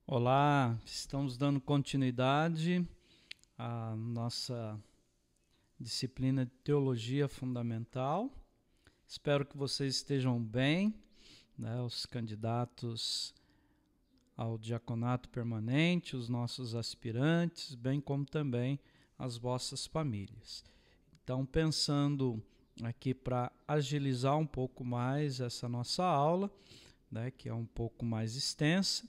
Olá, estamos dando continuidade à nossa disciplina de Teologia Fundamental. Espero que vocês estejam bem, né, os candidatos ao diaconato permanente, os nossos aspirantes, bem como também as vossas famílias. Então, pensando aqui para agilizar um pouco mais essa nossa aula, né, que é um pouco mais extensa,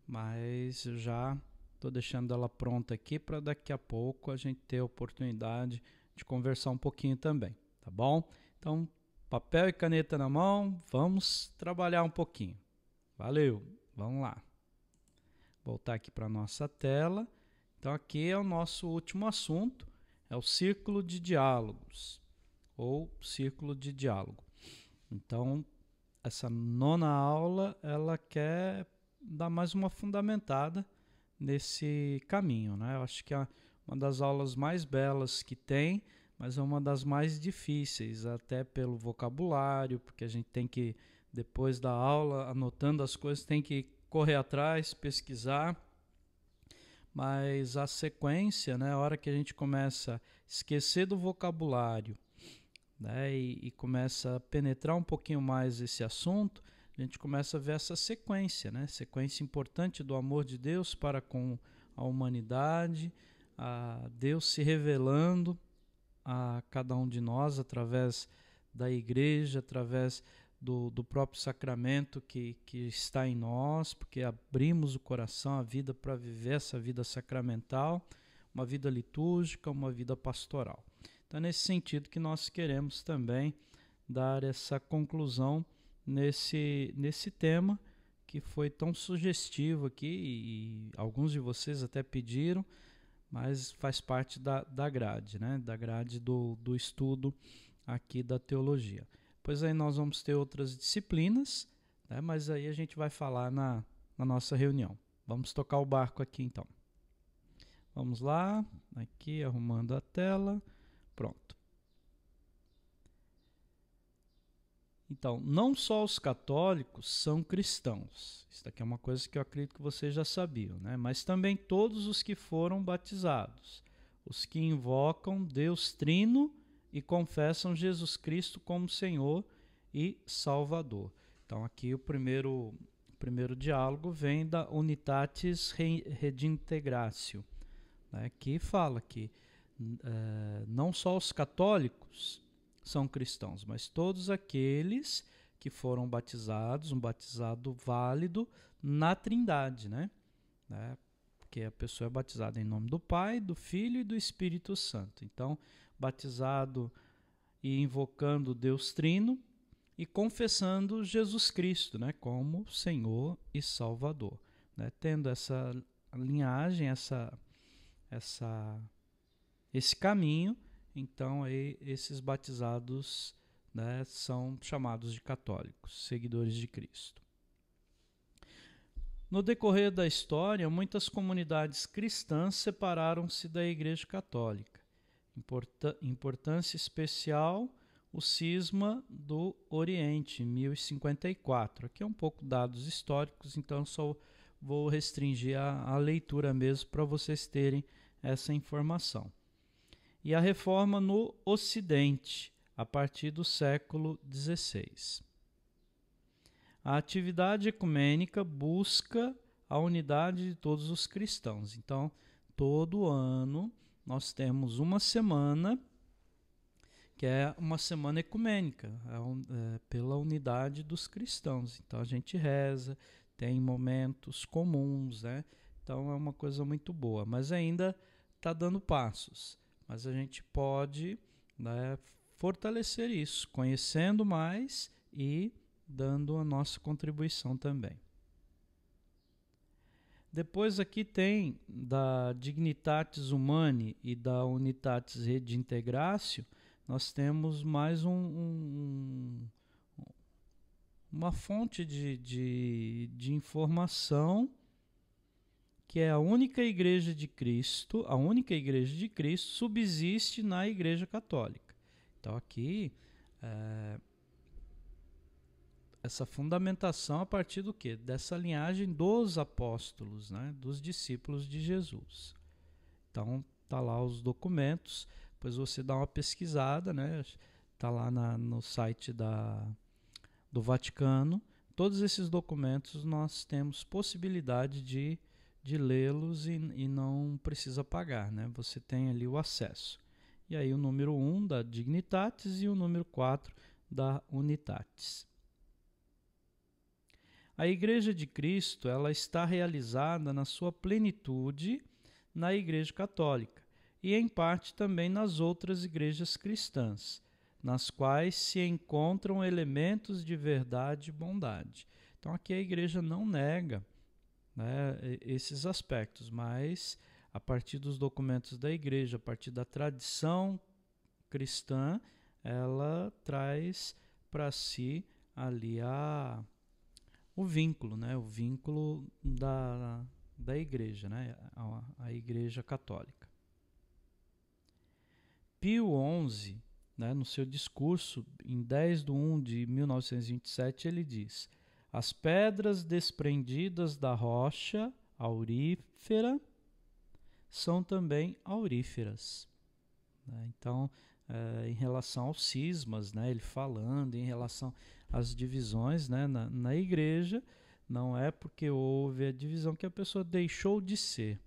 mas eu já estou deixando ela pronta aqui para daqui a pouco a gente ter a oportunidade de conversar um pouquinho também, tá bom? Então, papel e caneta na mão, vamos trabalhar um pouquinho. Valeu, vamos lá. Voltar aqui para a nossa tela. Então, aqui é o nosso último assunto, é o círculo de diálogos, ou círculo de diálogo. Então, essa nona aula, ela quer dar mais uma fundamentada nesse caminho, né? Eu acho que é uma das aulas mais belas que tem, mas é uma das mais difíceis, até pelo vocabulário, porque a gente tem que, depois da aula, anotando as coisas, tem que correr atrás, pesquisar, mas a sequência, né, a hora que a gente começa a esquecer do vocabulário, né, e começa a penetrar um pouquinho mais esse assunto, a gente começa a ver essa sequência, né, sequência importante do amor de Deus para com a humanidade, a Deus se revelando a cada um de nós através da igreja, através do próprio sacramento que está em nós, porque abrimos o coração, a vida para viver essa vida sacramental, uma vida litúrgica, uma vida pastoral. Então, é nesse sentido que nós queremos também dar essa conclusão nesse tema que foi tão sugestivo aqui e alguns de vocês até pediram, mas faz parte da grade, né? Da grade do estudo aqui da teologia. Pois aí nós vamos ter outras disciplinas, né? Mas aí a gente vai falar na nossa reunião. Vamos tocar o barco aqui então. Vamos lá, aqui arrumando a tela. Pronto. Então, não só os católicos são cristãos. Isso daqui é uma coisa que eu acredito que vocês já sabiam, né? Mas também todos os que foram batizados, os que invocam Deus Trino e confessam Jesus Cristo como Senhor e Salvador. Então, aqui o primeiro diálogo vem da Unitatis Redintegratio, né? Que fala que não só os católicos são cristãos, mas todos aqueles que foram batizados, um batizado válido na Trindade, né? Porque a pessoa é batizada em nome do Pai, do Filho e do Espírito Santo. Então, batizado e invocando Deus Trino e confessando Jesus Cristo, né, como Senhor e Salvador, né? Tendo essa linhagem, esse caminho, então aí esses batizados, né, são chamados de católicos, seguidores de Cristo. No decorrer da história, muitas comunidades cristãs separaram-se da Igreja Católica. Importância especial, o cisma do Oriente, em 1054. Aqui é um pouco dados históricos, então só vou restringir a leitura mesmo para vocês terem essa informação. E a reforma no Ocidente, a partir do século XVI. A atividade ecumênica busca a unidade de todos os cristãos. Então, todo ano nós temos uma semana que é uma semana ecumênica, pela unidade dos cristãos. Então, a gente reza, tem momentos comuns, né? Então, é uma coisa muito boa, mas ainda está dando passos. Mas a gente pode, né, fortalecer isso, conhecendo mais e dando a nossa contribuição também. Depois aqui tem da Dignitatis Humanae e da Unitatis Redintegratio, nós temos mais uma fonte de informação que é a única igreja de Cristo subsiste na Igreja Católica. Então aqui essa fundamentação a partir do quê? Dessa linhagem dos apóstolos, né? Dos discípulos de Jesus. Então, tá lá os documentos, depois você dá uma pesquisada, né? Tá lá no site do Vaticano. Todos esses documentos nós temos possibilidade de lê-los e não precisa pagar, né? Você tem ali o acesso. E aí o número 1 da Dignitatis e o número 4 da Unitatis. A Igreja de Cristo, ela está realizada na sua plenitude na Igreja Católica e em parte também nas outras igrejas cristãs, nas quais se encontram elementos de verdade e bondade. Então aqui a Igreja não nega, né, esses aspectos, mas a partir dos documentos da Igreja, a partir da tradição cristã, ela traz para si ali o vínculo, né? O vínculo da Igreja, né? A Igreja Católica. Pio XI, né, no seu discurso, em 10/1 de 1927, ele diz: as pedras desprendidas da rocha aurífera são também auríferas. Né? Então, em relação aos cismas, né, ele falando em relação às divisões, né, na igreja, não é porque houve a divisão que a pessoa deixou de ser.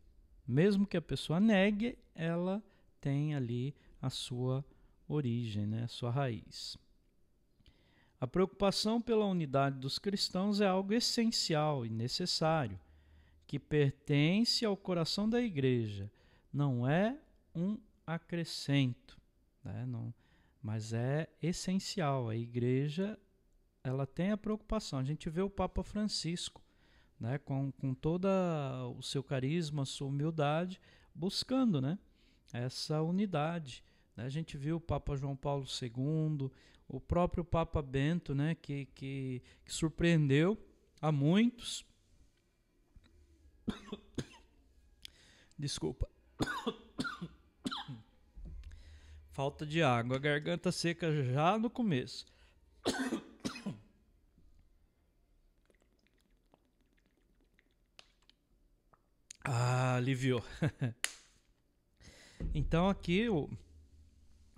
Mesmo que a pessoa negue, ela tem ali a sua origem, né, a sua raiz. A preocupação pela unidade dos cristãos é algo essencial e necessário, que pertence ao coração da igreja, não é um acrescento, né? Não, mas é essencial. A igreja, ela tem a preocupação. A gente vê o Papa Francisco, né, com todo o seu carisma, a sua humildade, buscando, né, essa unidade. Né? A gente viu o Papa João Paulo II, o próprio Papa Bento, né, que surpreendeu a muitos. Desculpa. Falta de água, a garganta seca já no começo. Aliviou. Então aqui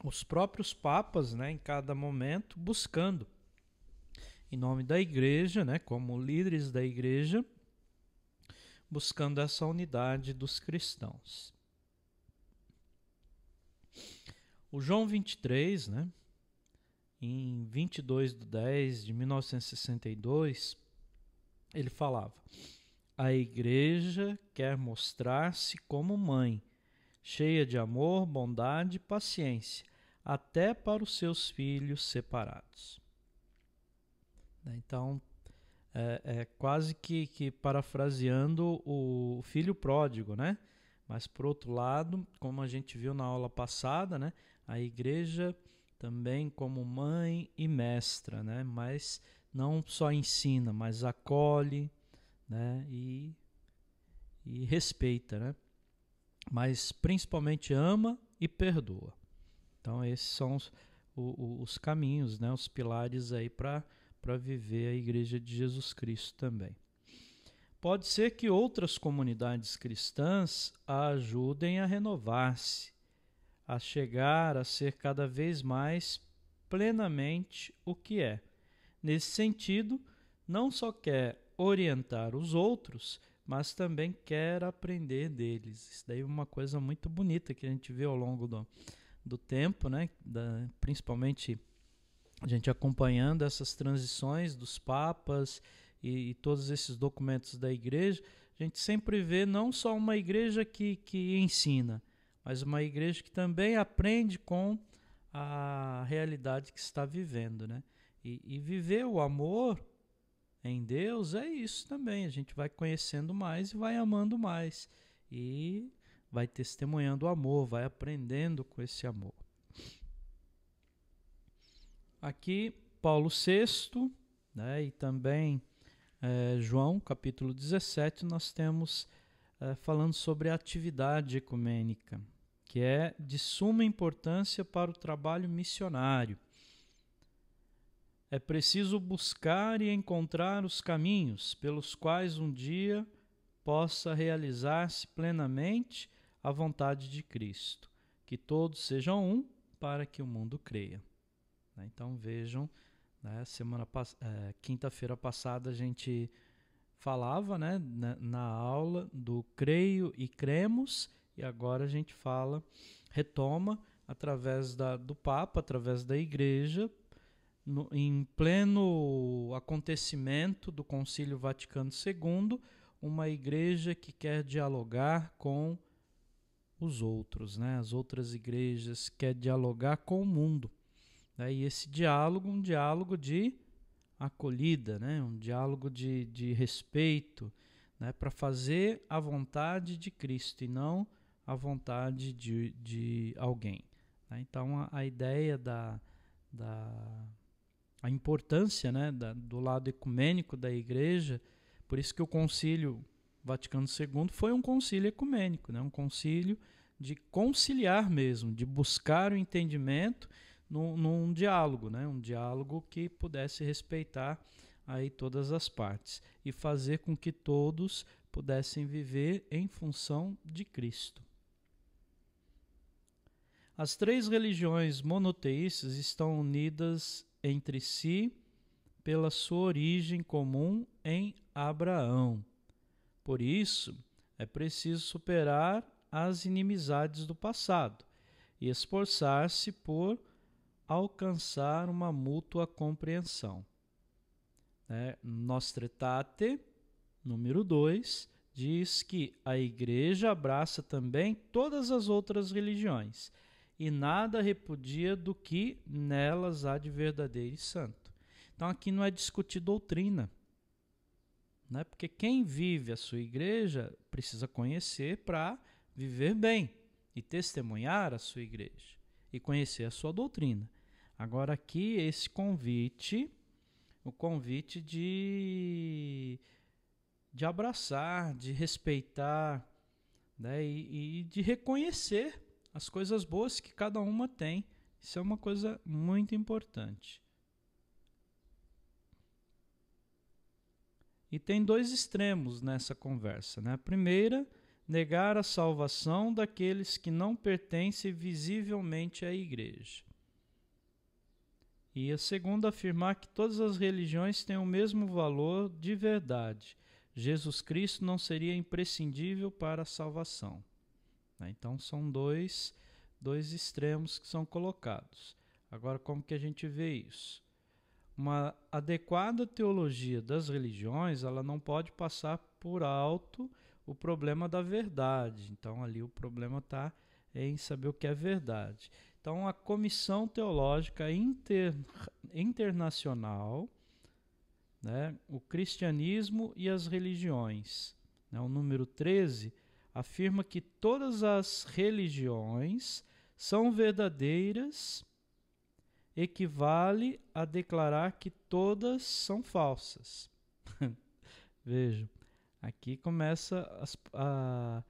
os próprios papas, né, em cada momento, buscando, em nome da igreja, né, como líderes da igreja, buscando essa unidade dos cristãos. O João 23, né, em 22/10 de 1962, ele falava: a igreja quer mostrar-se como mãe, cheia de amor, bondade e paciência, até para os seus filhos separados. Então, é quase que parafraseando o filho pródigo, né? Mas, por outro lado, como a gente viu na aula passada, né, a igreja também como mãe e mestra, né? Mas não só ensina, mas acolhe, né? E respeita, né? Mas principalmente ama e perdoa. Então esses são os caminhos, né? Os pilares aí para viver a Igreja de Jesus Cristo também. Pode ser que outras comunidades cristãs a ajudem a renovar-se, a chegar a ser cada vez mais plenamente o que é. Nesse sentido, não só quer orientar os outros, mas também quer aprender deles. Isso daí é uma coisa muito bonita que a gente vê ao longo do tempo, né? Principalmente a gente acompanhando essas transições dos papas e todos esses documentos da igreja, a gente sempre vê não só uma igreja que ensina, mas uma igreja que também aprende com a realidade que está vivendo, né? E viver o amor em Deus é isso também. A gente vai conhecendo mais e vai amando mais. E vai testemunhando o amor, vai aprendendo com esse amor. Aqui, Paulo VI, né, e também João, capítulo 17, nós temos falando sobre a atividade ecumênica, que é de suma importância para o trabalho missionário. é preciso buscar e encontrar os caminhos pelos quais um dia possa realizar-se plenamente a vontade de Cristo, que todos sejam um para que o mundo creia. Então vejam, né, quinta-feira passada a gente falava, né, na aula do creio e cremos, e agora a gente retoma através do Papa, através da Igreja, em pleno acontecimento do Concílio Vaticano II, uma igreja que quer dialogar com os outros, né? As outras igrejas, quer dialogar com o mundo. Né? E esse diálogo, um diálogo de acolhida, né? Um diálogo de respeito, né? Para fazer a vontade de Cristo e não a vontade de alguém. Né? Então, a ideia a importância, né, do lado ecumênico da igreja, por isso que o Concílio Vaticano II foi um concílio ecumênico, né, um concílio de conciliar mesmo, de buscar o entendimento num diálogo, né, um diálogo que pudesse respeitar aí todas as partes e fazer com que todos pudessem viver em função de Cristo. As três religiões monoteístas estão unidas entre si pela sua origem comum em Abraão. Por isso, é preciso superar as inimizades do passado e esforçar-se por alcançar uma mútua compreensão. Nostra Aetate, número 2, diz que a Igreja abraça também todas as outras religiões e nada repudia do que nelas há de verdadeiro e santo. Então aqui não é discutir doutrina, né? Porque quem vive a sua igreja precisa conhecer para viver bem e testemunhar a sua igreja e conhecer a sua doutrina. Agora aqui esse convite, o convite de abraçar, de respeitar, né? E de reconhecer as coisas boas que cada uma tem. Isso é uma coisa muito importante. E tem dois extremos nessa conversa, né? A primeira, negar a salvação daqueles que não pertencem visivelmente à igreja. E a segunda, afirmar que todas as religiões têm o mesmo valor de verdade. Jesus Cristo não seria imprescindível para a salvação. Então são dois extremos que são colocados. Agora, como que a gente vê isso? Uma adequada teologia das religiões, ela não pode passar por alto o problema da verdade. Então ali o problema está em saber o que é verdade. Então a Comissão Teológica Internacional, né, o cristianismo e as religiões, né, o número 13, afirma que todas as religiões são verdadeiras, equivale a declarar que todas são falsas. Vejam, aqui começa a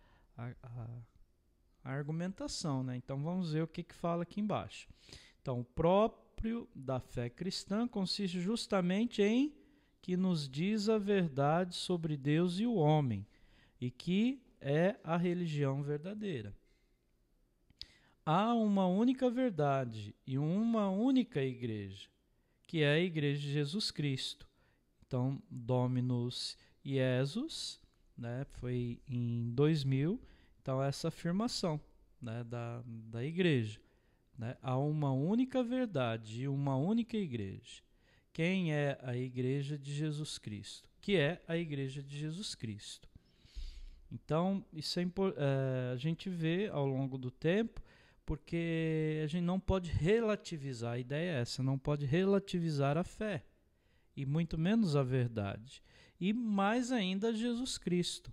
argumentação, né? Então vamos ver o que fala aqui embaixo. Então, o próprio da fé cristã consiste justamente em que nos diz a verdade sobre Deus e o homem, e que é a religião verdadeira. Há uma única verdade e uma única igreja, que é a Igreja de Jesus Cristo. Então, Dominus Iesus, né, foi em 2000, então essa afirmação, né, da igreja. Né, há uma única verdade e uma única igreja. Quem é a Igreja de Jesus Cristo? Que é a Igreja de Jesus Cristo. Então, isso a gente vê ao longo do tempo, porque a gente não pode relativizar, a ideia é essa, não pode relativizar a fé, e muito menos a verdade, e mais ainda Jesus Cristo.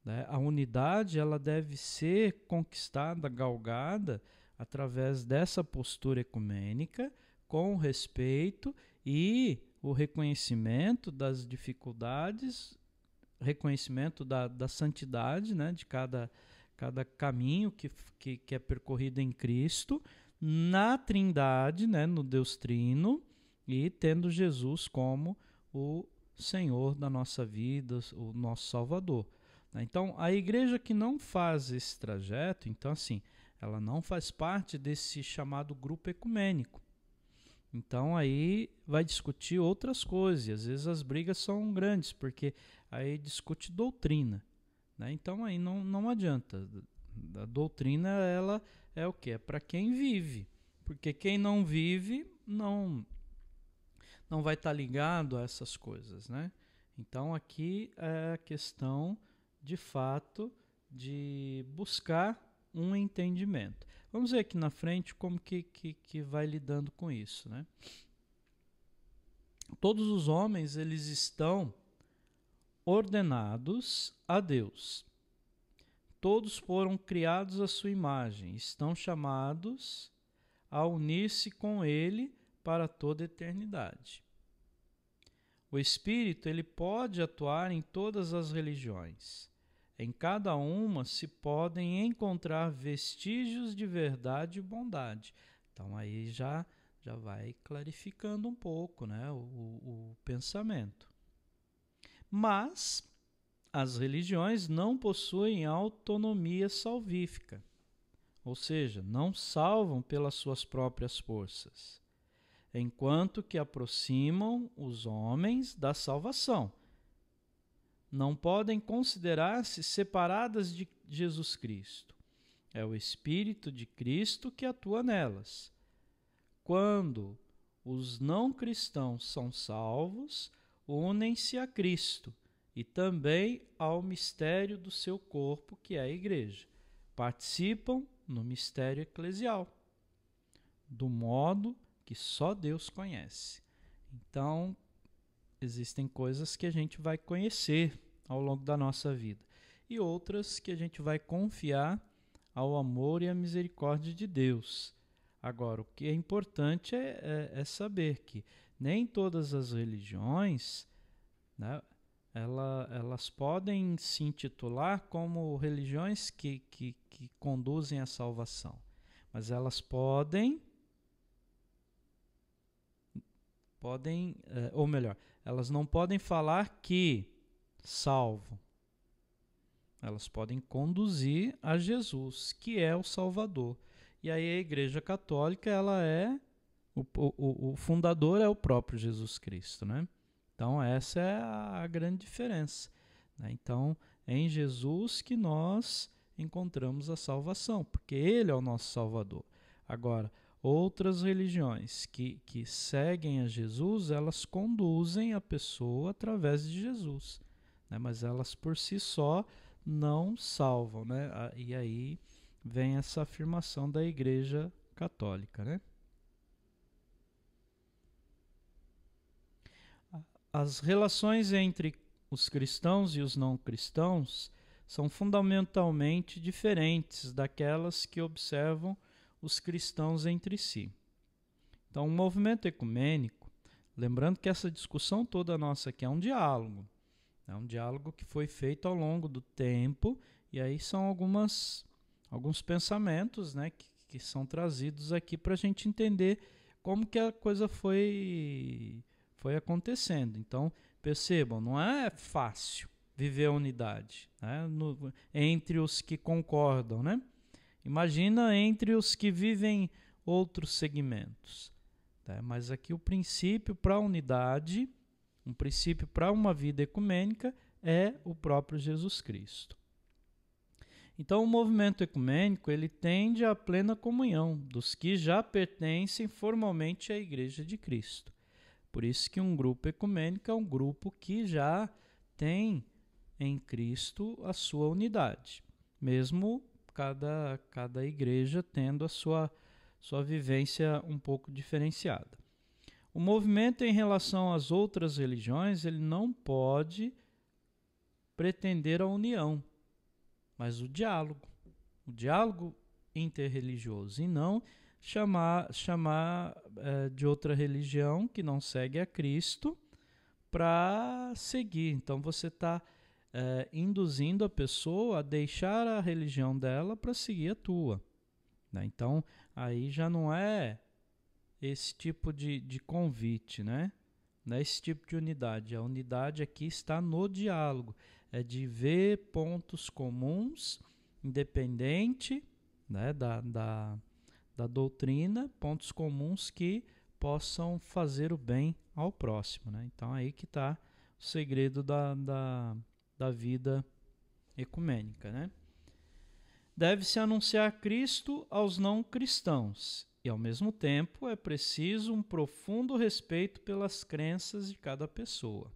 Né? A unidade ela deve ser conquistada, galgada, através dessa postura ecumênica, com respeito e o reconhecimento das dificuldades, reconhecimento da santidade, né, de cada caminho que é percorrido em Cristo, na Trindade, né, no Deus Trino, e tendo Jesus como o Senhor da nossa vida, o nosso Salvador. Então, a igreja que não faz esse trajeto, então assim, ela não faz parte desse chamado grupo ecumênico. Então aí vai discutir outras coisas, e às vezes as brigas são grandes, porque aí discute doutrina, né? Então aí não adianta. A doutrina, ela é o quê? É para quem vive, porque quem não vive não vai estar ligado a essas coisas, né? Então aqui é a questão, de fato, de buscar um entendimento. Vamos ver aqui na frente como que vai lidando com isso, né? Todos os homens, eles estão ordenados a Deus. Todos foram criados à sua imagem, estão chamados a unir-se com Ele para toda a eternidade. O Espírito, ele pode atuar em todas as religiões. Em cada uma se podem encontrar vestígios de verdade e bondade. Então aí já vai clarificando um pouco, né, o pensamento. Mas as religiões não possuem autonomia salvífica, ou seja, não salvam pelas suas próprias forças, enquanto que aproximam os homens da salvação. Não podem considerar-se separadas de Jesus Cristo. É o Espírito de Cristo que atua nelas. Quando os não cristãos são salvos, unem-se a Cristo e também ao mistério do seu corpo, que é a igreja. Participam no mistério eclesial, do modo que só Deus conhece. Então, existem coisas que a gente vai conhecer ao longo da nossa vida e outras que a gente vai confiar ao amor e à misericórdia de Deus. Agora, o que é importante é saber que nem todas as religiões, né, elas podem se intitular como religiões que conduzem à salvação, mas elas podem, ou melhor, elas não podem falar que salvam. Elas podem conduzir a Jesus, que é o Salvador. E aí a Igreja Católica, ela é o fundador é o próprio Jesus Cristo, né? Então essa é a grande diferença, né? Então é em Jesus que nós encontramos a salvação, porque Ele é o nosso Salvador. Agora, outras religiões que seguem a Jesus, elas conduzem a pessoa através de Jesus, né? Mas elas por si só não salvam, né? E aí vem essa afirmação da Igreja Católica, né? As relações entre os cristãos e os não cristãos são fundamentalmente diferentes daquelas que observam os cristãos entre si. Então, o movimento ecumênico, lembrando que essa discussão toda nossa aqui é um diálogo que foi feito ao longo do tempo, e aí são alguns pensamentos, né, que são trazidos aqui para a gente entender como que a coisa foi acontecendo. Então, percebam, não é fácil viver a unidade, né, entre os que concordam, né? Imagina entre os que vivem outros segmentos. Tá? Mas aqui o princípio para a unidade, um princípio para uma vida ecumênica é o próprio Jesus Cristo. Então, o movimento ecumênico, ele tende à plena comunhão dos que já pertencem formalmente à Igreja de Cristo. Por isso que um grupo ecumênico é um grupo que já tem em Cristo a sua unidade, mesmo cada igreja tendo a sua vivência um pouco diferenciada. O movimento em relação às outras religiões, ele não pode pretender a união, mas o diálogo interreligioso, e não chamar de outra religião que não segue a Cristo para seguir. Então você está induzindo a pessoa a deixar a religião dela para seguir a tua, né? Então aí já não é esse tipo de convite, né? Não é esse tipo de unidade. A unidade aqui está no diálogo. É de ver pontos comuns, independente, né, da doutrina, pontos comuns que possam fazer o bem ao próximo, né? Então aí que está o segredo da vida ecumênica, né? Deve-se anunciar Cristo aos não cristãos e, ao mesmo tempo, é preciso um profundo respeito pelas crenças de cada pessoa.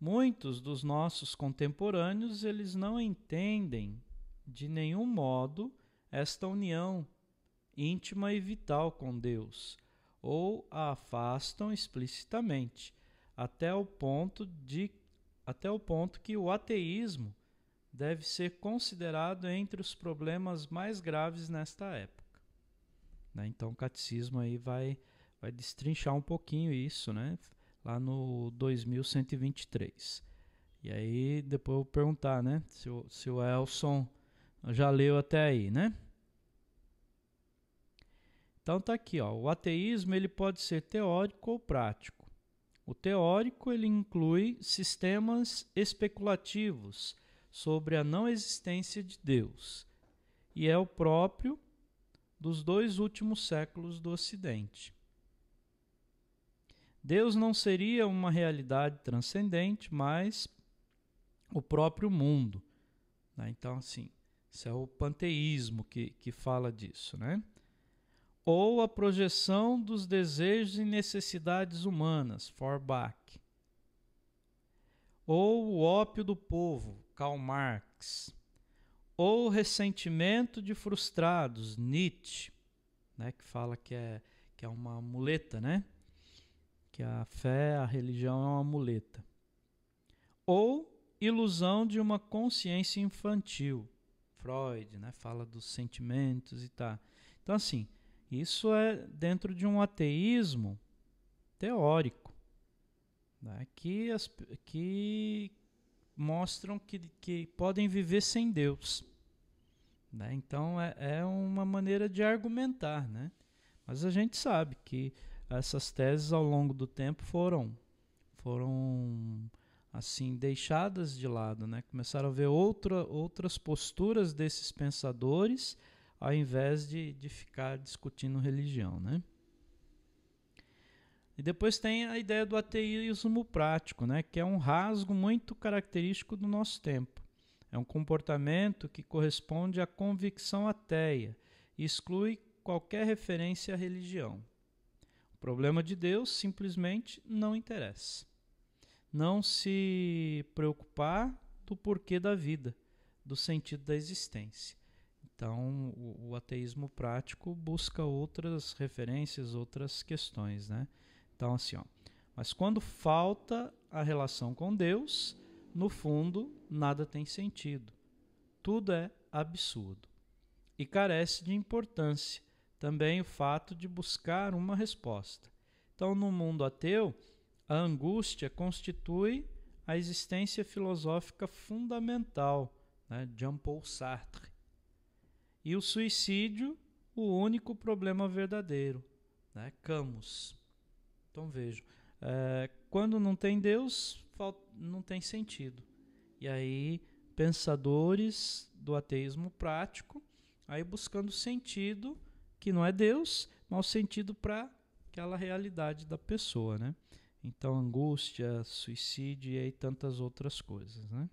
Muitos dos nossos contemporâneos, eles não entendem de nenhum modo esta união íntima e vital com Deus, ou a afastam explicitamente, até o ponto que o ateísmo deve ser considerado entre os problemas mais graves nesta época. Né? Então o catecismo aí vai destrinchar um pouquinho isso, né? Lá no 2123. E aí depois eu vou perguntar, né? Se o Elson já leu até aí, né? Então tá aqui, ó. O ateísmo ele pode ser teórico ou prático. O teórico ele inclui sistemas especulativos sobre a não existência de Deus e é o próprio dos 2 últimos séculos do Ocidente. Deus não seria uma realidade transcendente, mas o próprio mundo. Né? Então, assim, isso é o panteísmo que fala disso, né? Ou a projeção dos desejos e necessidades humanas, Feuerbach. Ou o ópio do povo, Karl Marx. Ou ressentimento de frustrados, Nietzsche, né, que fala que é uma muleta, né? Que a fé, a religião é uma muleta. Ou ilusão de uma consciência infantil, Freud, né, fala dos sentimentos e tal. Então, assim, isso é dentro de um ateísmo teórico, né, que mostram que podem viver sem Deus. Né? Então é uma maneira de argumentar, né? Mas a gente sabe que essas teses ao longo do tempo foram assim deixadas de lado, né? Começaram a ver outras posturas desses pensadores ao invés de ficar discutindo religião, né? E depois tem a ideia do ateísmo prático, né? Que é um rasgo muito característico do nosso tempo. É um comportamento que corresponde à convicção ateia e exclui qualquer referência à religião. O problema de Deus simplesmente não interessa. Não se preocupar do porquê da vida, do sentido da existência. Então, o ateísmo prático busca outras referências, outras questões, né? Então, assim, ó, mas quando falta a relação com Deus, no fundo, nada tem sentido. Tudo é absurdo. E carece de importância também o fato de buscar uma resposta. Então, no mundo ateu, a angústia constitui a existência filosófica fundamental, né? Jean-Paul Sartre. E o suicídio, o único problema verdadeiro, né? Camus. Então vejam, quando não tem Deus, não tem sentido. E aí, pensadores do ateísmo prático, aí buscando sentido, que não é Deus, mas o sentido para aquela realidade da pessoa, né? Então, angústia, suicídio e aí tantas outras coisas, né?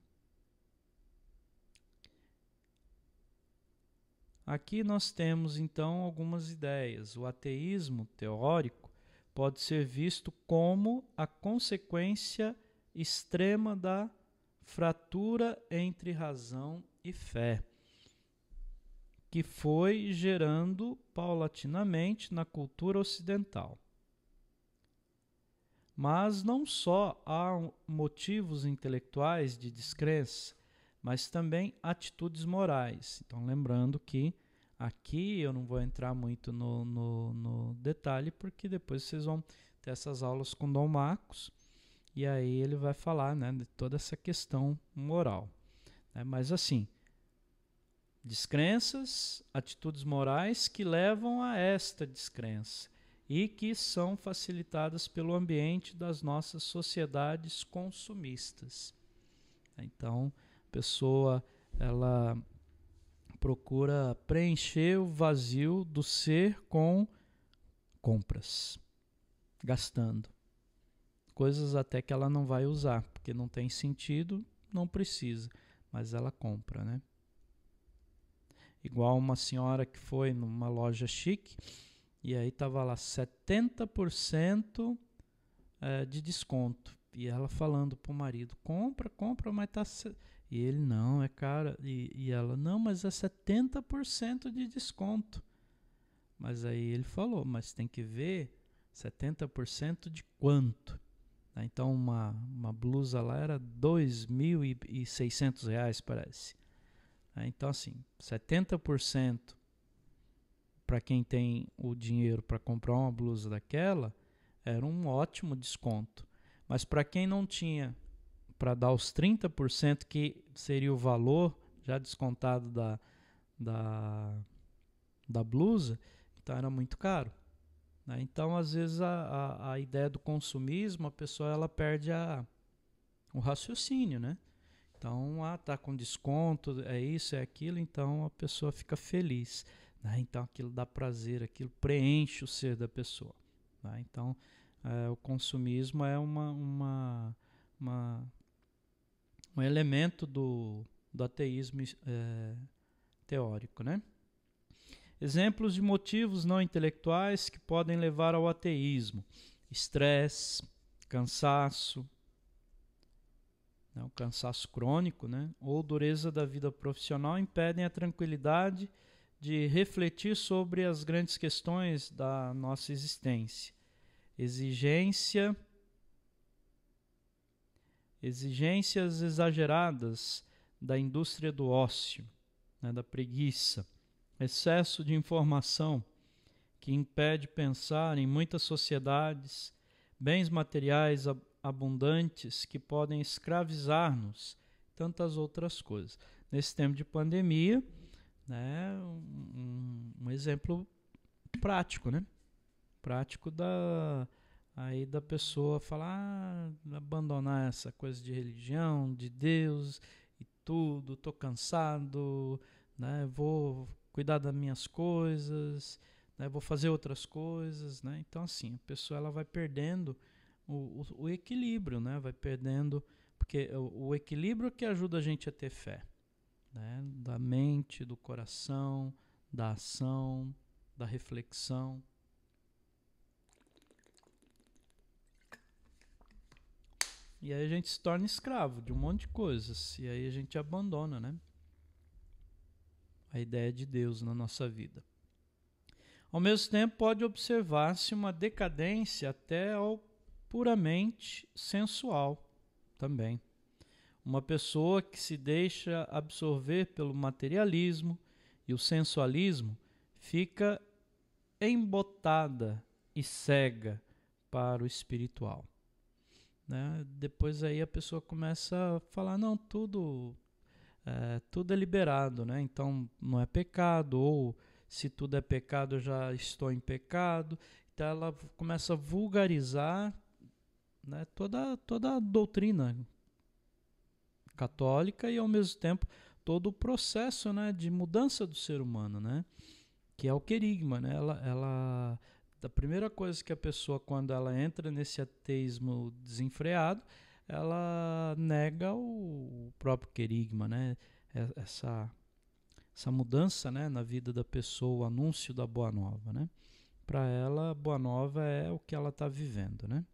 Aqui nós temos, então, algumas ideias. O ateísmo teórico pode ser visto como a consequência extrema da fratura entre razão e fé, que foi gerando paulatinamente na cultura ocidental. Mas não só há motivos intelectuais de descrença, mas também atitudes morais. Então, lembrando que aqui eu não vou entrar muito no detalhe, porque depois vocês vão ter essas aulas com Dom Marcos, e aí ele vai falar, né, de toda essa questão moral. Né? Mas assim, Descrenças, atitudes morais que levam a esta descrença e que são facilitadas pelo ambiente das nossas sociedades consumistas. Então, a pessoa ela procura preencher o vazio do ser com compras, gastando coisas até que ela não vai usar, porque não tem sentido, não precisa, mas ela compra, né? Igual uma senhora que foi numa loja chique e aí tava lá 70% de desconto. E ela falando pro marido, compra, mas tá... E ele, não, é cara. E ela, não, mas é 70% de desconto. Mas aí ele falou, mas tem que ver 70% de quanto? Então uma blusa lá era R$ 2.600, parece. Então assim, 70% para quem tem o dinheiro para comprar uma blusa daquela, era um ótimo desconto. Mas para quem não tinha, para dar os 30%, que seria o valor já descontado da blusa, então era muito caro. Né? Então, às vezes, a ideia do consumismo, a pessoa ela perde o raciocínio, né? Então, tá com desconto, é isso, é aquilo, então a pessoa fica feliz. Né? Então, aquilo dá prazer, aquilo preenche o ser da pessoa. Né? Então, o consumismo é um elemento do ateísmo teórico, né? Exemplos de motivos não intelectuais que podem levar ao ateísmo: estresse, cansaço, o cansaço crônico, né? Ou dureza da vida profissional impedem a tranquilidade de refletir sobre as grandes questões da nossa existência. Exigências exageradas da indústria do ócio, né, da preguiça, excesso de informação que impede pensar em muitas sociedades, bens materiais abundantes que podem escravizar-nos, tantas outras coisas. Nesse tempo de pandemia, né, um exemplo prático, né? Prático da pessoa falar, abandonar essa coisa de religião, de Deus e tudo, tô cansado, né? Vou cuidar das minhas coisas, né? Vou fazer outras coisas, né? Então assim, a pessoa ela vai perdendo o equilíbrio, né? Vai perdendo, porque o equilíbrio que ajuda a gente a ter fé, né? Da mente, do coração, da ação, da reflexão. E aí a gente se torna escravo de um monte de coisas. E aí a gente abandona, né? A ideia de Deus na nossa vida. Ao mesmo tempo, pode observar-se uma decadência até ao puramente sensual também. Uma pessoa que se deixa absorver pelo materialismo e o sensualismo fica embotada e cega para o espiritual. Né? Depois aí a pessoa começa a falar, não, tudo é liberado, né? Então não é pecado, ou se tudo é pecado eu já estou em pecado. Então ela começa a vulgarizar, né, toda a doutrina católica e ao mesmo tempo todo o processo, né, de mudança do ser humano, né? Que é o querigma, né? A primeira coisa que a pessoa, quando ela entra nesse ateísmo desenfreado, ela nega o próprio querigma, né? Essa mudança, né, na vida da pessoa, o anúncio da Boa Nova, né? Para ela, a Boa Nova é o que ela está vivendo, né?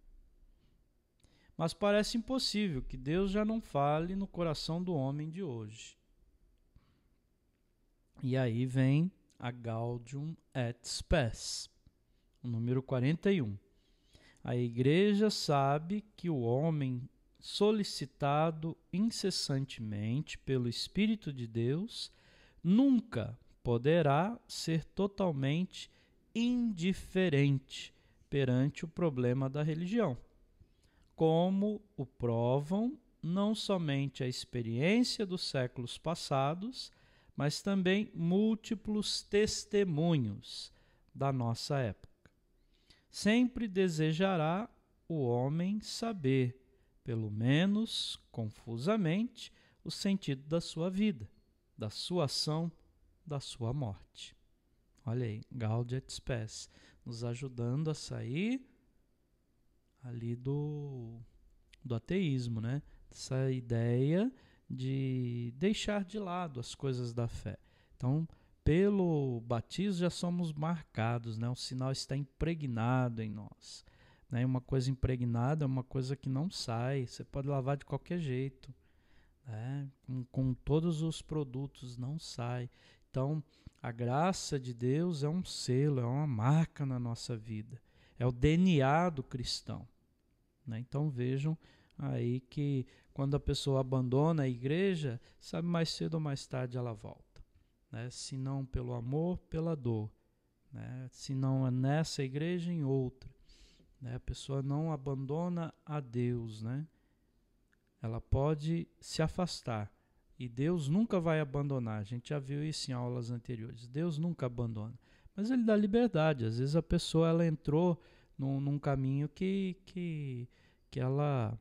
Mas parece impossível que Deus já não fale no coração do homem de hoje. E aí vem a Gaudium et Spes, o número 41. A Igreja sabe que o homem, solicitado incessantemente pelo Espírito de Deus, nunca poderá ser totalmente indiferente perante o problema da religião, como o provam não somente a experiência dos séculos passados, mas também múltiplos testemunhos da nossa época. Sempre desejará o homem saber, pelo menos confusamente, o sentido da sua vida, da sua ação, da sua morte. Olha aí, Gaudium et Spes, nos ajudando a sair ali do ateísmo, né? Essa ideia de deixar de lado as coisas da fé. Então, pelo batismo já somos marcados, né? O sinal está impregnado em nós. Né? Uma coisa impregnada é uma coisa que não sai, você pode lavar de qualquer jeito. Né? Com todos os produtos, não sai. Então, a graça de Deus é um selo, é uma marca na nossa vida. É o DNA do cristão. Né? Então, vejam aí que quando a pessoa abandona a igreja, sabe, mais cedo ou mais tarde ela volta. Né? Se não pelo amor, pela dor. Né? Se não é nessa igreja, em outra. Né? A pessoa não abandona a Deus. Né? Ela pode se afastar. E Deus nunca vai abandonar. A gente já viu isso em aulas anteriores. Deus nunca abandona. Mas Ele dá liberdade. Às vezes a pessoa ela entrou num caminho que ela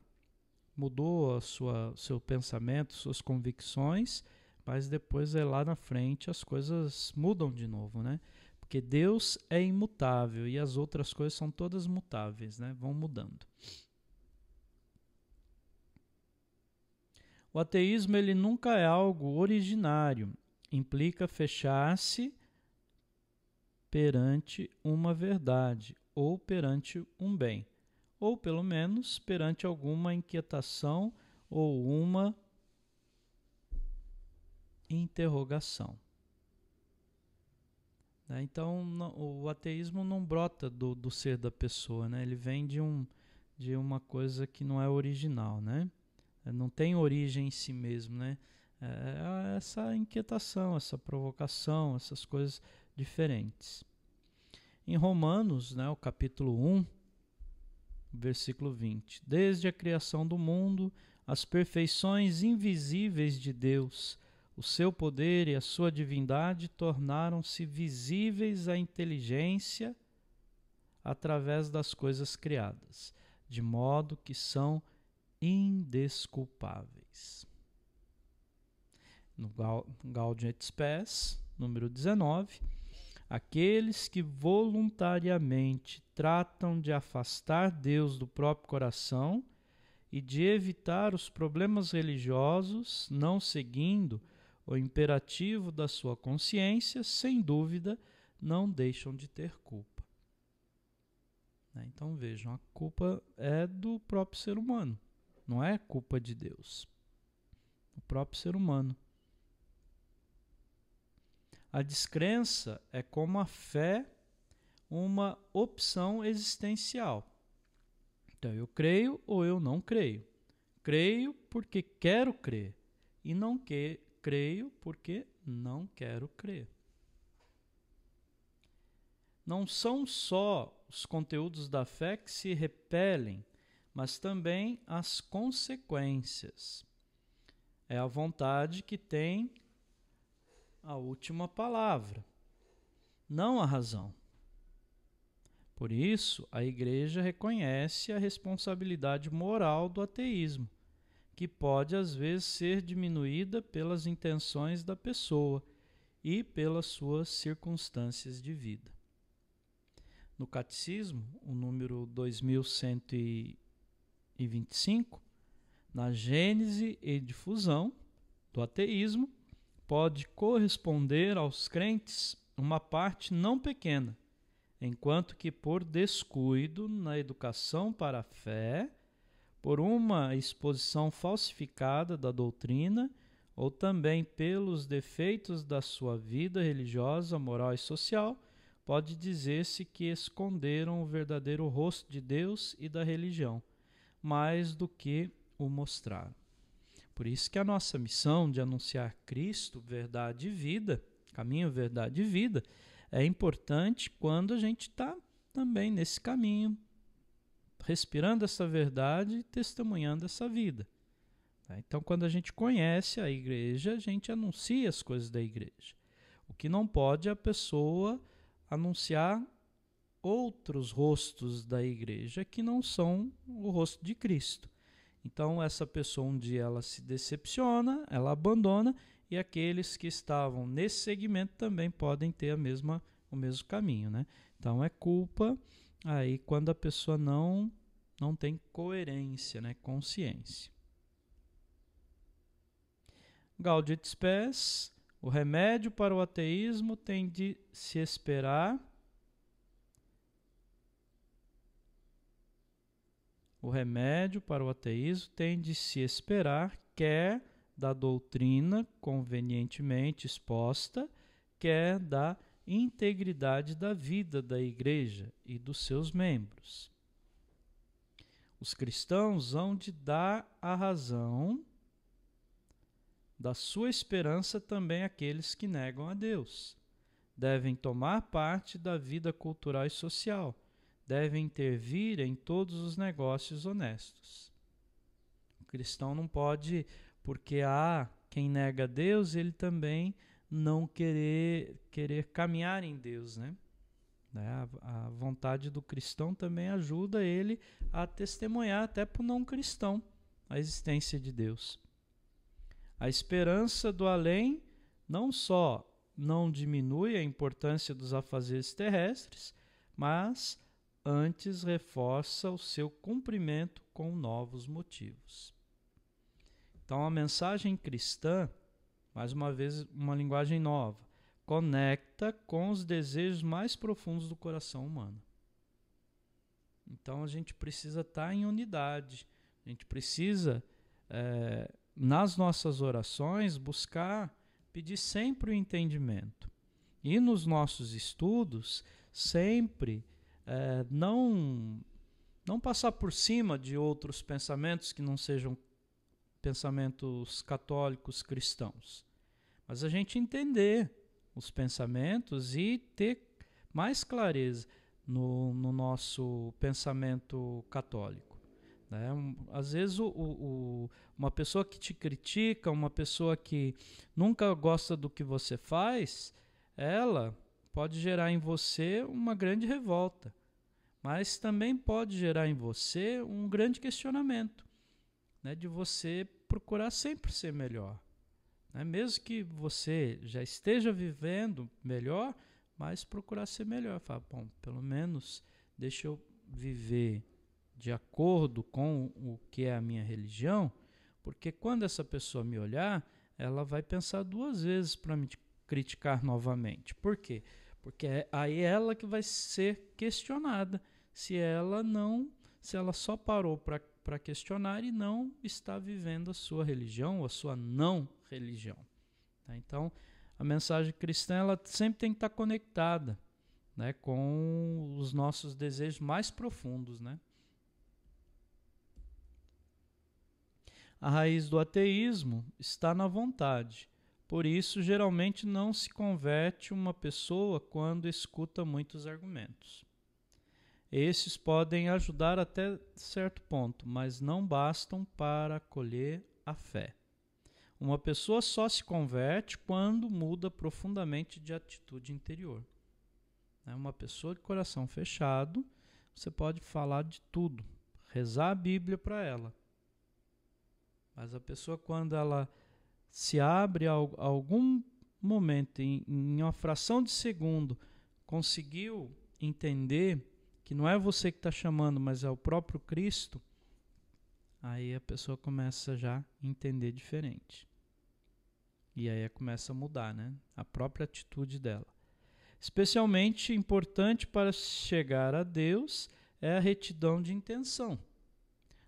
mudou seu pensamento, suas convicções, mas depois lá na frente as coisas mudam de novo, né? Porque Deus é imutável e as outras coisas são todas mutáveis, né? Vão mudando. O ateísmo ele nunca é algo originário, implica fechar-se perante uma verdade ou perante um bem, ou pelo menos perante alguma inquietação ou uma interrogação. Né? Então, o ateísmo não brota do ser da pessoa, né? Ele vem de uma coisa que não é original, né? Não tem origem em si mesmo, né? É essa inquietação, essa provocação, essas coisas diferentes. Em Romanos, né, o capítulo 1, versículo 20. Desde a criação do mundo, as perfeições invisíveis de Deus, o seu poder e a sua divindade tornaram-se visíveis à inteligência através das coisas criadas, de modo que são indesculpáveis. No Gaudium et Spes, número 19, aqueles que voluntariamente tratam de afastar Deus do próprio coração e de evitar os problemas religiosos, não seguindo o imperativo da sua consciência, sem dúvida, não deixam de ter culpa. Então vejam, a culpa é do próprio ser humano, não é culpa de Deus. O próprio ser humano. A descrença é como a fé uma opção existencial. Então eu creio ou eu não creio. Creio porque quero crer e não creio porque não quero crer. Não são só os conteúdos da fé que se repelem, mas também as consequências. É a vontade que tem a última palavra, não a razão. Por isso, a Igreja reconhece a responsabilidade moral do ateísmo, que pode às vezes ser diminuída pelas intenções da pessoa e pelas suas circunstâncias de vida. No Catecismo, o número 2125, na gênese e difusão do ateísmo, pode corresponder aos crentes uma parte não pequena, enquanto que por descuido na educação para a fé, por uma exposição falsificada da doutrina, ou também pelos defeitos da sua vida religiosa, moral e social, pode dizer-se que esconderam o verdadeiro rosto de Deus e da religião, mais do que o mostraram. Por isso que a nossa missão de anunciar Cristo, verdade e vida, caminho, verdade e vida, é importante quando a gente está também nesse caminho, respirando essa verdade e testemunhando essa vida. Tá? Então, quando a gente conhece a igreja, a gente anuncia as coisas da igreja. O que não pode é a pessoa anunciar outros rostos da igreja que não são o rosto de Cristo. Então, essa pessoa, um dia ela se decepciona, ela abandona, e aqueles que estavam nesse segmento também podem ter o mesmo caminho, né? Então, é culpa aí quando a pessoa não tem coerência, né? Consciência. Gaudium et Spes, o remédio para o ateísmo tem de se esperar. O remédio para o ateísmo tem de se esperar, quer da doutrina convenientemente exposta, quer da integridade da vida da igreja e dos seus membros. Os cristãos hão de dar a razão da sua esperança também àqueles que negam a Deus. Devem tomar parte da vida cultural e social. Devem intervir em todos os negócios honestos. O cristão não pode, porque há quem nega a Deus, ele também não querer caminhar em Deus, né? A vontade do cristão também ajuda ele a testemunhar até para o não cristão a existência de Deus. A esperança do além não só não diminui a importância dos afazeres terrestres, mas antes reforça o seu cumprimento com novos motivos. Então, a mensagem cristã, mais uma vez, uma linguagem nova, conecta com os desejos mais profundos do coração humano. Então, a gente precisa estar em unidade, a gente precisa, nas nossas orações, buscar, pedir sempre o entendimento. E nos nossos estudos, sempre não passar por cima de outros pensamentos que não sejam pensamentos católicos cristãos, mas a gente entender os pensamentos e ter mais clareza no nosso pensamento católico, né? Às vezes uma pessoa que te critica, uma pessoa que nunca gosta do que você faz, ela pode gerar em você uma grande revolta, mas também pode gerar em você um grande questionamento, né, de você procurar sempre ser melhor, né? Mesmo que você já esteja vivendo melhor, mas procurar ser melhor. Falar, bom, pelo menos deixa eu viver de acordo com o que é a minha religião, porque quando essa pessoa me olhar, ela vai pensar duas vezes para me criticar novamente. Por quê? Porque aí é ela que vai ser questionada se ela só parou para questionar e não está vivendo a sua religião ou a sua não religião. Tá? Então, a mensagem cristã ela sempre tem que estar conectada, né, com os nossos desejos mais profundos, né? A raiz do ateísmo está na vontade. Por isso, geralmente não se converte uma pessoa quando escuta muitos argumentos. Esses podem ajudar até certo ponto, mas não bastam para acolher a fé. Uma pessoa só se converte quando muda profundamente de atitude interior. Uma pessoa de coração fechado, você pode falar de tudo, rezar a Bíblia para ela. Mas a pessoa, quando ela se abre a algum momento, em uma fração de segundo, conseguiu entender que não é você que está chamando, mas é o próprio Cristo, aí a pessoa começa já a entender diferente. E aí começa a mudar, né? A própria atitude dela. Especialmente importante para chegar a Deus é a retidão de intenção.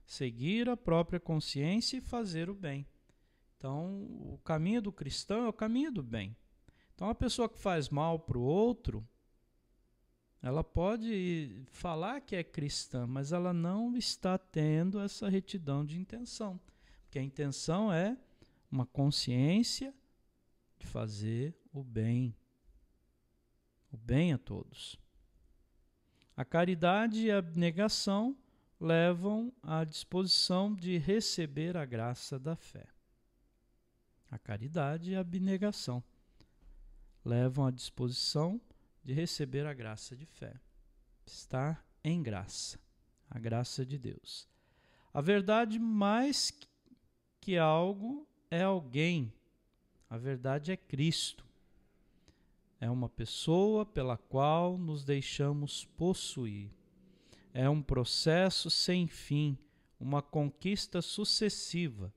Seguir a própria consciência e fazer o bem. Então, o caminho do cristão é o caminho do bem. Então, a pessoa que faz mal para o outro, ela pode falar que é cristã, mas ela não está tendo essa retidão de intenção. Porque a intenção é uma consciência de fazer o bem a todos. A caridade e a abnegação levam à disposição de receber a graça da fé. A caridade e a abnegação levam à disposição de receber a graça de fé. Estar em graça, a graça de Deus. A verdade, mais que algo, é alguém. A verdade é Cristo. É uma pessoa pela qual nos deixamos possuir. É um processo sem fim, uma conquista sucessiva.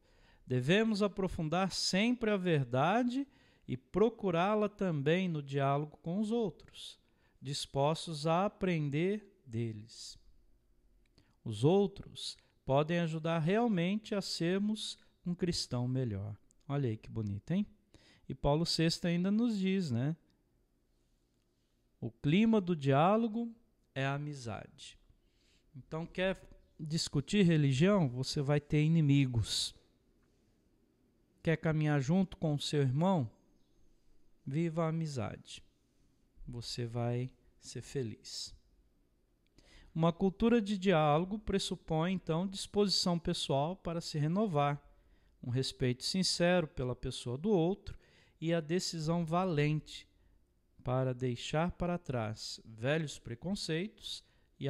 Devemos aprofundar sempre a verdade e procurá-la também no diálogo com os outros, dispostos a aprender deles. Os outros podem ajudar realmente a sermos um cristão melhor. Olha aí que bonito, hein? E Paulo VI ainda nos diz, né? O clima do diálogo é a amizade. Então, quer discutir religião? Você vai ter inimigos. Quer caminhar junto com o seu irmão? Viva a amizade. Você vai ser feliz. Uma cultura de diálogo pressupõe, então, disposição pessoal para se renovar, um respeito sincero pela pessoa do outro e a decisão valente para deixar para trás velhos preconceitos e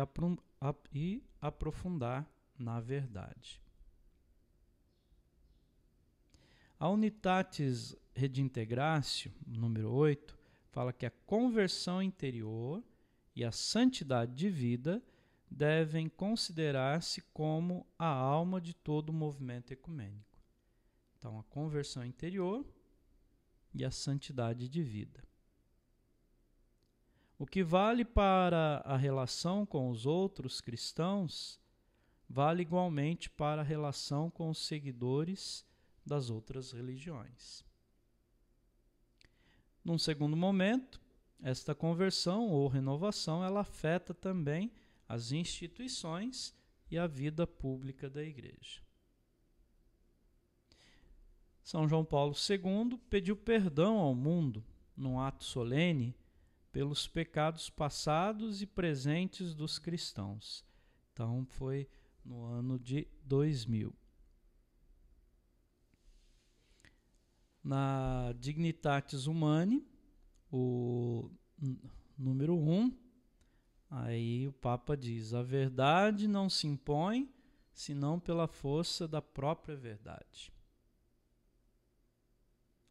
aprofundar na verdade. A Unitatis Redintegratio, número 8, fala que a conversão interior e a santidade de vida devem considerar-se como a alma de todo o movimento ecumênico. Então, a conversão interior e a santidade de vida. O que vale para a relação com os outros cristãos, vale igualmente para a relação com os seguidores das outras religiões. Num segundo momento, esta conversão ou renovação, ela afeta também as instituições e a vida pública da Igreja. São João Paulo II pediu perdão ao mundo, num ato solene, pelos pecados passados e presentes dos cristãos. Então, foi no ano de 2000. Na Dignitatis Humanae, o número 1, aí o Papa diz: a verdade não se impõe senão pela força da própria verdade.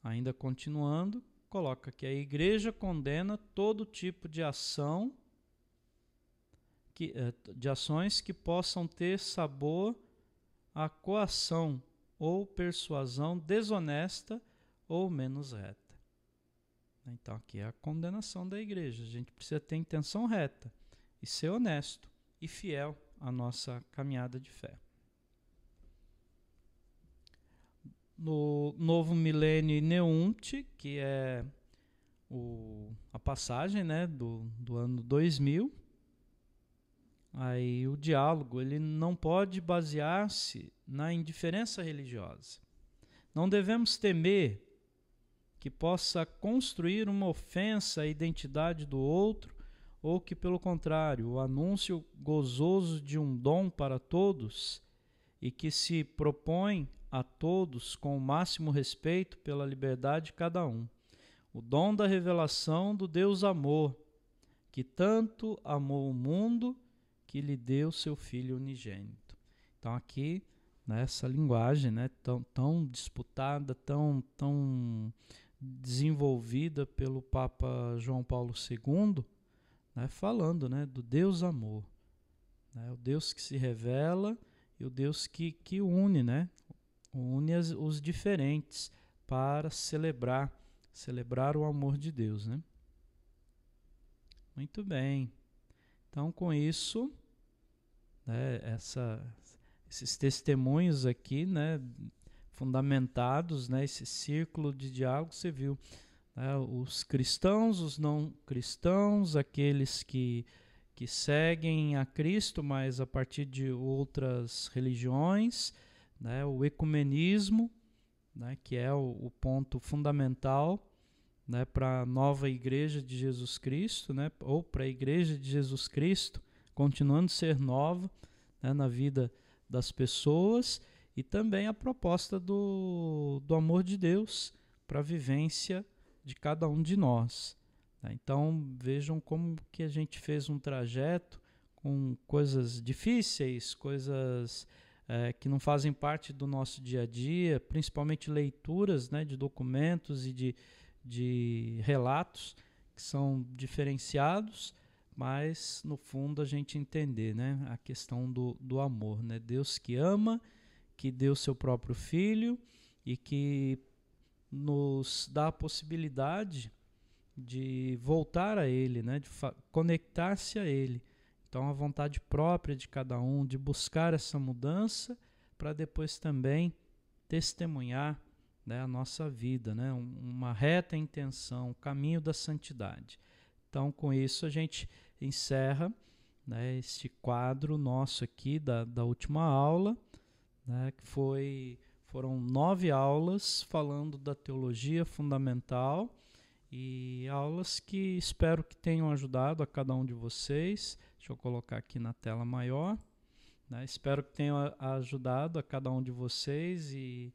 Ainda continuando, coloca que a Igreja condena todo tipo de ação, de ações que possam ter sabor a coação ou persuasão desonesta ou menos reta. Então aqui é a condenação da Igreja. A gente precisa ter intenção reta e ser honesto e fiel à nossa caminhada de fé. No Novo Milênio e Neunte, que é a passagem, né, do ano 2000, aí o diálogo ele não pode basear-se na indiferença religiosa. Não devemos temer que possa construir uma ofensa à identidade do outro, ou que, pelo contrário, o anúncio gozoso de um dom para todos e que se propõe a todos com o máximo respeito pela liberdade de cada um. O dom da revelação do Deus amor, que tanto amou o mundo que lhe deu seu Filho unigênito. Então aqui, nessa linguagem, né, tão disputada, tão desenvolvida pelo Papa João Paulo II, né, falando, né, do Deus amor, né, o Deus que se revela e o Deus que une, né, une os diferentes para celebrar o amor de Deus, né? Muito bem. Então, com isso, né, esses testemunhos aqui, né, fundamentados, né, esse círculo de diálogo, você viu, né, os cristãos, os não cristãos, aqueles que seguem a Cristo, mas a partir de outras religiões, né, o ecumenismo, né, que é o ponto fundamental, né, para a nova Igreja de Jesus Cristo, né, ou para a Igreja de Jesus Cristo, continuando a ser nova, né, na vida das pessoas, e também a proposta do amor de Deus para a vivência de cada um de nós. Então vejam como que a gente fez um trajeto com coisas difíceis, coisas que não fazem parte do nosso dia a dia, principalmente leituras, né, de documentos e de relatos que são diferenciados, mas no fundo a gente entender, né, a questão do amor, né? Deus que ama, que deu seu próprio Filho e que nos dá a possibilidade de voltar a Ele, né, de conectar-se a Ele. Então a vontade própria de cada um de buscar essa mudança para depois também testemunhar, né, a nossa vida, né, uma reta intenção, o caminho da santidade. Então com isso a gente encerra, né, este quadro nosso aqui da última aula, né, que foram 9 aulas falando da teologia fundamental, e aulas que espero que tenham ajudado a cada um de vocês. Deixa eu colocar aqui na tela maior, né? Espero que tenham ajudado a cada um de vocês e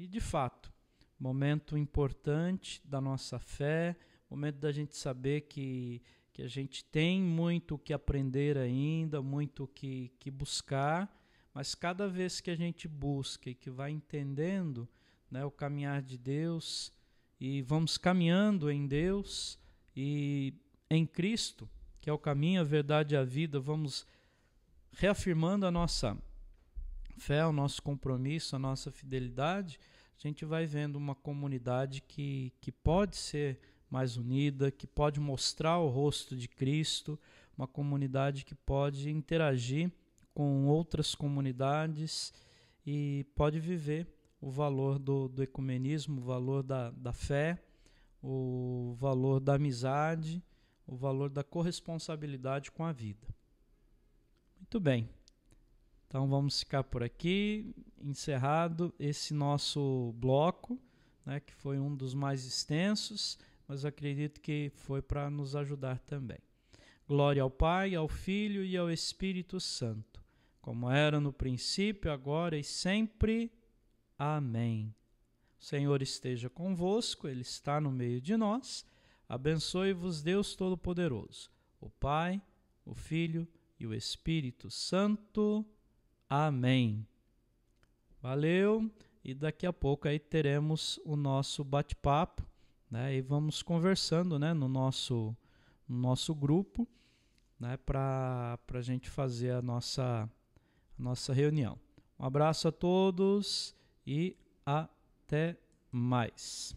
de fato, momento importante da nossa fé, momento da gente saber que a gente tem muito o que aprender ainda, muito o que buscar, mas cada vez que a gente busca e que vai entendendo, né, o caminhar de Deus, e vamos caminhando em Deus e em Cristo, que é o caminho, a verdade e a vida, vamos reafirmando a nossa fé, o nosso compromisso, a nossa fidelidade, a gente vai vendo uma comunidade que pode ser mais unida, que pode mostrar o rosto de Cristo, uma comunidade que pode interagir com outras comunidades e pode viver o valor do ecumenismo, o valor da fé, o valor da amizade, o valor da corresponsabilidade com a vida. Muito bem. Então vamos ficar por aqui, encerrado esse nosso bloco, né, que foi um dos mais extensos, mas acredito que foi para nos ajudar também. Glória ao Pai, ao Filho e ao Espírito Santo, como era no princípio, agora e sempre. Amém. O Senhor esteja convosco, Ele está no meio de nós. Abençoe-vos Deus Todo-Poderoso, o Pai, o Filho e o Espírito Santo. Amém. Valeu, e daqui a pouco aí teremos o nosso bate-papo, né? E vamos conversando, né, no nosso grupo, né, para a gente fazer a nossa reunião. Um abraço a todos e até mais.